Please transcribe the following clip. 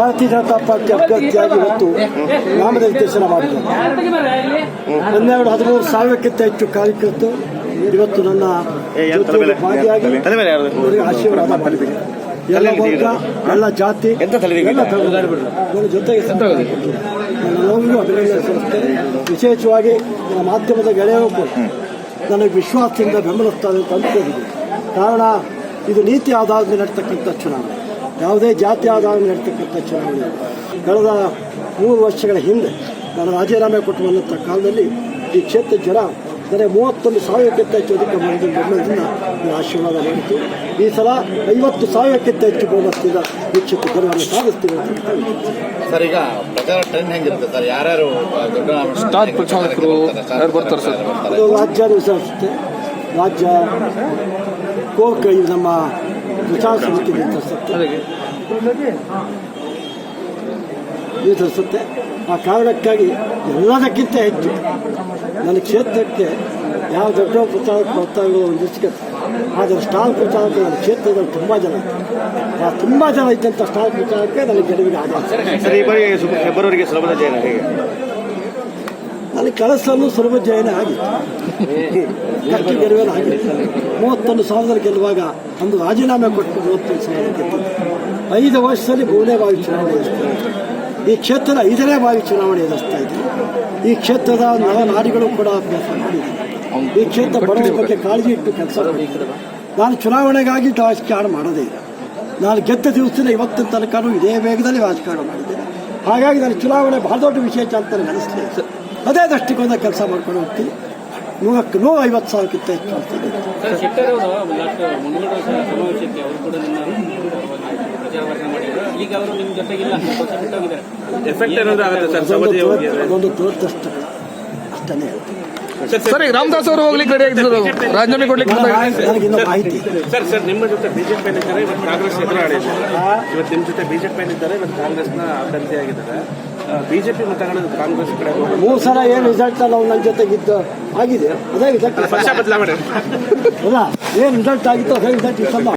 ಭಾರತೀಯ ಜನತಾ ಪಾರ್ಟಿ ಅಭ್ಯರ್ಥಿಯಾಗಿ ಇವತ್ತು ನಾಮನಿರ್ದೇಶನ ಮಾಡಿದ್ದಾರೆ. 12-13 ಸಾವಿರಕ್ಕಿಂತ ಹೆಚ್ಚು ಕಾರ್ಯಕರ್ತರು ಇವತ್ತು ನನ್ನ ಜೊತೆಯಲ್ಲಿ ಭಾಗಿಯಾಗಿ ಅವರಿಗೆ ಆಶೀರ್ವಾದ ಮಾಡಿದ್ದಾರೆ. ಎಲ್ಲ ವರ್ಗ, ಎಲ್ಲ ಜಾತಿ, ಎಲ್ಲ ನನ್ನ ಜೊತೆಗೆ ನನ್ನ ನೋವಿಗೂ ಅಭಿನಂದನೆ ಸಲ್ಲಿಸುತ್ತೇನೆ. ವಿಶೇಷವಾಗಿ ನನ್ನ ಮಾಧ್ಯಮದ ಗೆಳೆಯರು ಕೂಡ ನನಗೆ ವಿಶ್ವಾಸದಿಂದ ಬೆಂಬಲಿಸ್ತಾರೆ ಅಂತ ಅಂದ್ಕೊಂಡಿದ್ದೀನಿ. ಕಾರಣ ಇದು ನೀತಿ ಆಧಾರದ ಮೇಲೆ ನಡ್ತಕ್ಕಂಥ ಚುನಾವಣೆ, ಯಾವುದೇ ಜಾತಿ ಆಧಾರದ ಮೇಲೆ ನಡ್ತಕ್ಕಂಥ ಚುನಾವಣೆ. ಕಳೆದ 3 ವರ್ಷಗಳ ಹಿಂದೆ ನಾನು ರಾಜೀನಾಮೆ ಕೊಟ್ಟು ಬಂದಂಥ ಕಾಲದಲ್ಲಿ ಈ ಕ್ಷೇತ್ರ ಜನ ಅಂದರೆ 31 ಸಾವಿರಕ್ಕಿಂತ ಹೆಚ್ಚು ಅಧಿಕ ಬೆಂಬಲದಿಂದ ಆಶೀರ್ವಾದ ಮಾಡಿತು. ಈ ಸಲ 50 ಸಾವಿರಕ್ಕಿಂತ ಹೆಚ್ಚು ಬಹುಮತದಿಂದ ಈ ಕ್ಷೇತ್ರ ಗೆಲುವನ್ನು ಸಾಧಿಸ್ತೀವಿ ಅಂತ ಸರ್. ಈಗ ಪ್ರಚಾರ ಟ್ರೆಂಡ್ ಹೆಂಗಿರುತ್ತೆ ಸರ್? ಯಾರ್ಯಾರು ಸ್ಟಾರ್ ಪ್ರಚಾರಕರು ಬರ್ತಾರೆ ಸರ್? ಅದು ರಾಜ್ಯ ವಿಚಾರಿಸುತ್ತೆ. ರಾಜ್ಯ ಕೋರ್ಕ್ ನಮ್ಮ ಪ್ರಚಾರ ಸಮಿತಿ ನಿರ್ಧರಿಸುತ್ತೆ. ಆ ಕಾರಣಕ್ಕಾಗಿ ಎಲ್ಲದಕ್ಕಿಂತ ಹೆಚ್ಚು ನನ್ನ ಕ್ಷೇತ್ರಕ್ಕೆ ಯಾವ ದೊಡ್ಡ ಪ್ರಚಾರಕ್ಕೆ ಬರ್ತಾ ಇರೋ ಒಂದು ಇಸ್ಕತ್ತೆ. ಆದರೆ ಸ್ಟಾರ್ ಪ್ರಚಾರಕ್ಕೆ ನನ್ನ ಕ್ಷೇತ್ರದಲ್ಲಿ ತುಂಬ ಜನ ಇತ್ತು. ಆ ತುಂಬ ಜನ ಇದ್ದಂಥ ಸ್ಟಾರ್ ಪ್ರಚಾರಕ್ಕೆ ನನಗೆ ಗೆಲುವಿಗೆ ಆಗಿದೆ. ಫೆಬ್ರವರಿಗೆ ಸುಲಭದ ಜಯನ ಹೇಗೆ? ನನಗೆ ಕಳಸಲ್ಲೂ ಸುಲಭ ಜಯನ ಆಗಿತ್ತು, ಕಟ್ಟಿ ಗೆಲುವೇನು ಆಗಿತ್ತು. 31 ಸಾವಿರದಲ್ಲಿ ಗೆಲ್ಲುವಾಗ ಒಂದು ರಾಜೀನಾಮೆ ಕೊಟ್ಟು 31 ಸಾವಿರ ಗೆದ್ದಿದ್ದು. 5 ವರ್ಷದಲ್ಲಿ 3ನೇ ಬಾರಿ ಚುನಾವಣೆ ಎದುರಿಸ್ತಾ ಇದ್ದೀನಿ. ಈ ಕ್ಷೇತ್ರದ 5ನೇ ಬಾರಿ ಚುನಾವಣೆ ಎದುರಿಸ್ತಾ ಇದ್ದೀನಿ. ಈ ಕ್ಷೇತ್ರದ ನರನಾಡಿಗಳು ಕೂಡ ಅಭ್ಯಾಸ ಮಾಡಿದ್ದೀನಿ. ಈ ಕ್ಷೇತ್ರ ಬಡವರ ಬಗ್ಗೆ ಕಾಳಜಿ ಇಟ್ಟು ಕೆಲಸ ಮಾಡಿದ್ದಾರೆ. ನಾನು ಚುನಾವಣೆಗಾಗಿ ರಾಜಕಾರಣ ಮಾಡೋದೇ ಇಲ್ಲ. ನಾನು ಗೆದ್ದ ದಿವಸದಿಂದ ಇವತ್ತಿನ ತನಕ ಇದೇ ವೇಗದಲ್ಲಿ ರಾಜಕಾರಣ ಮಾಡಿದ್ದೇನೆ. ಹಾಗಾಗಿ ನಾನು ಚುನಾವಣೆ ಬಹಳ ದೊಡ್ಡ ವಿಶೇಷ ಅಂತ ನನಗೆ ಅನಿಸ್ತದೆ. ಅದೇ ದೃಷ್ಟಿಕೋನ ಕೆಲಸ ಮಾಡ್ಕೊಂಡು ಹೋಗ್ತೀನಿ. 150 ಸಾವಿರಕ್ಕಿಂತ ಹೆಚ್ಚು ಆಗ್ತದೆ. ಅದೊಂದು ದುರದೃಷ್ಟ ಅಷ್ಟೇ. ಸರ್, ಈಗ ರಾಮದಾಸ್ ಅವರು ಹೋಗ್ಲಿಕ್ಕೆ ರೆಡಿ ಆಗಿದ್ರು, ರಾಜೀನಾಮೆ ಕೊಡ್ಲಿಕ್ಕೆ ನನಗಿನ್ನೂ ಮಾಹಿತಿ. ಸರ್ ನಿಮ್ಮ ಜೊತೆ ಬಿಜೆಪಿ ಇದ್ದಾರೆ, ಇವತ್ತು ಕಾಂಗ್ರೆಸ್ ಎದುರಾಳಿದ್ದಾರೆ. ಇವತ್ತು ನಿಮ್ಮ ಜೊತೆ ಬಿಜೆಪಿ ಇದ್ದಾರೆ, ಇವತ್ತು ಕಾಂಗ್ರೆಸ್ನ ಅಭ್ಯರ್ಥಿಯಾಗಿದ್ದಾರೆ. ಬಿಜೆಪಿ ಮತಗಳು ಕಾಂಗ್ರೆಸ್ ಕಡೆ 3 ಸಲ ಏನು ರಿಸಲ್ಟ್ ನಾವು ನನ್ನ ಜೊತೆಗಿದ್ದು ಆಗಿದೆ. ಅದೇ ರಿಸಲ್ಟ್ ಪಕ್ಷ ಬದಲಾವಣೆ ಅಲ್ಲ, ಏನು ರಿಸಲ್ಟ್ ಆಗಿತ್ತು ಅದೇ ರಿಸಲ್ಟ್ ಈ ಸಲ